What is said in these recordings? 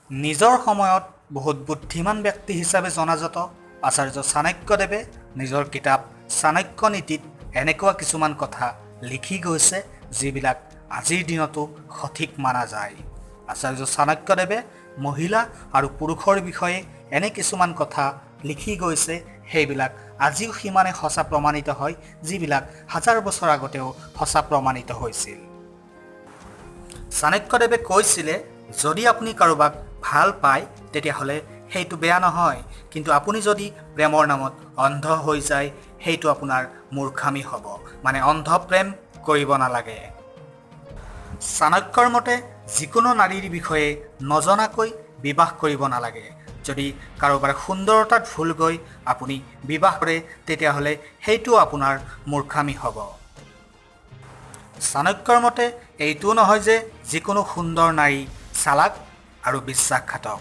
নিজৰ সময়ত বহুত বুদ্ধিমান ব্যক্তি হিচাপে জনাজাত আচাৰ্য চাণক্যদেৱে নিজৰ কিতাপ চাণক্য নীতিত এনেকুৱা কিছুমান কথা লিখি গৈছে যিবিলাক আজিৰ দিনতো সঠিক মানা যায়। আচাৰ্য চাণক্যদেৱে মহিলা আৰু পুৰুষৰ বিষয়ে এনে কিছুমান কথা লিখি গৈছে সেইবিলাক আজিও সিমানে সঁচা প্ৰমাণিত হয় যিবিলাক হাজাৰ বছৰ আগতেও সঁচা প্ৰমাণিত হৈছিল। চাণক্যদেৱে কৈছিলে যদি আপুনি কাৰোবাক ভাল পায় তেতিয়াহ'লে সেইটো বেয়া নহয়, কিন্তু আপুনি যদি প্ৰেমৰ নামত অন্ধ হৈ যায় সেইটো আপোনাৰ মূৰ্খামি হ'ব, মানে অন্ধ প্ৰেম কৰিব নালাগে। চাণক্যৰ মতে যিকোনো নাৰীৰ বিষয়ে নজনাকৈ বিবাহ কৰিব নালাগে। যদি কাৰোবাৰ সুন্দৰতাত ভুল গৈ আপুনি বিবাহ কৰে তেতিয়াহ'লে সেইটো আপোনাৰ মূৰ্খামি হ'ব। চাণক্যৰ মতে এইটো নহয় যে যিকোনো সুন্দৰ নাৰী চালাক আৰু বিশ্বাসঘাতক,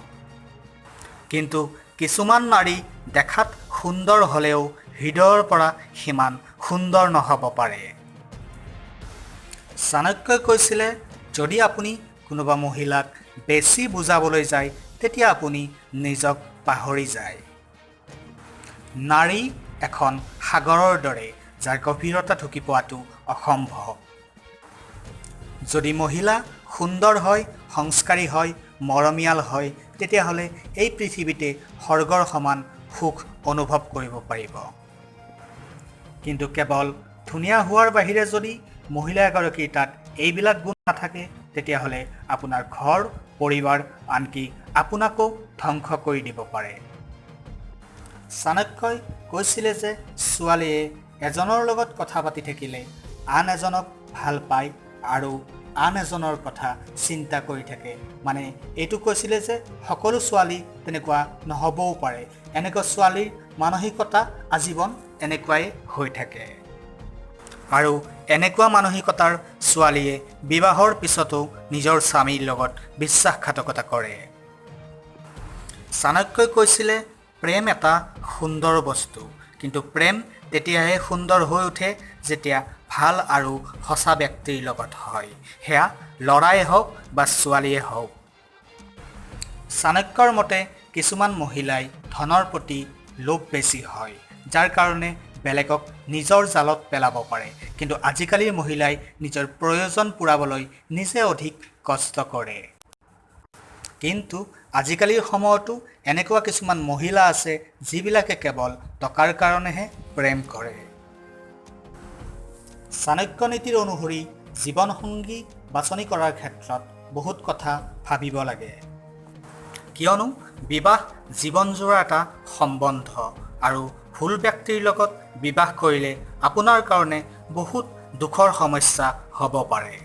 কিন্তু কিছুমান নাৰী দেখাত সুন্দৰ হ'লেও হৃদয়ৰ পৰা সিমান সুন্দৰ নহ'ব পাৰে। চাণক্যই কৈছিলে যদি আপুনি কোনোবা মহিলাক বেছি বুজাবলৈ যায় তেতিয়া আপুনি নিজক পাহৰি যায়। নাৰী এখন সাগৰৰ দৰে যাৰ গভীৰতা ঢুকি পোৱাটো অসম্ভৱ। যদি মহিলা সুন্দৰ হয়, সংস্কাৰী হয়, মৰমীয়াল হয় তেতিয়াহ'লে এই পৃথিৱীতে স্বৰ্গৰ সমান সুখ অনুভৱ কৰিব পাৰিব। কিন্তু কেৱল ধুনীয়া হোৱাৰ বাহিৰে যদি মহিলা এগৰাকীৰ তাত এইবিলাক গুণ নাথাকে তেতিয়াহ'লে আপোনাৰ ঘৰ পৰিবাৰ আনকি আপোনাকো ধ্বংস কৰি দিব পাৰে। চাণক্যই কৈছিলে যে ছোৱালীয়ে এজনৰ লগত কথা পাতি থাকিলে আন এজনক ভাল পায় আৰু আন এজনৰ কথা চিন্তা কৰি থাকে, মানে এইটো কৈছিলে যে সকলো ছোৱালী তেনেকুৱা নহ'বও পাৰে, এনেকুৱা ছোৱালীৰ মানসিকতা আজীৱন এনেকুৱাই হৈ থাকে আৰু এনেকুৱা মানসিকতাৰ ছোৱালীয়ে বিবাহৰ পিছতো নিজৰ স্বামীৰ লগত বিশ্বাসঘাতকতা কৰে। চাণক্যই কৈছিলে প্ৰেম এটা সুন্দৰ বস্তু, কিন্তু প্ৰেম তেতিয়াহে সুন্দৰ হৈ উঠে যেতিয়া ভাল আৰু সঁচা ব্যক্তিৰ লগত হয়, সেয়া ল'ৰাই হওক বা ছোৱালীয়ে হওক। চাণক্যৰ মতে কিছুমান মহিলাই ধনৰ প্ৰতি লোভ বেছি হয়, যাৰ কাৰণে বেলেগক নিজৰ জালত পেলাব পাৰে, কিন্তু আজিকালিৰ মহিলাই নিজৰ প্ৰয়োজন পূৰাবলৈ নিজে অধিক কষ্ট কৰে। কিন্তু আজিকালিৰ সময়তো এনেকুৱা কিছুমান মহিলা আছে যিবিলাকে কেৱল টকাৰ কাৰণেহে প্ৰেম কৰে। চাণক্য নীতিৰ অনুসৰি জীৱনসংগী বাছনি কৰাৰ ক্ষেত্ৰত বহুত কথা ভাবিব লাগে, কিয়নো বিবাহ জীৱনজোৰা এটা সম্বন্ধ আৰু ভুল ব্যক্তিৰ লগত বিবাহ কৰিলে আপোনাৰ কাৰণে বহুত দুখৰ সমস্যা হ'ব পাৰে।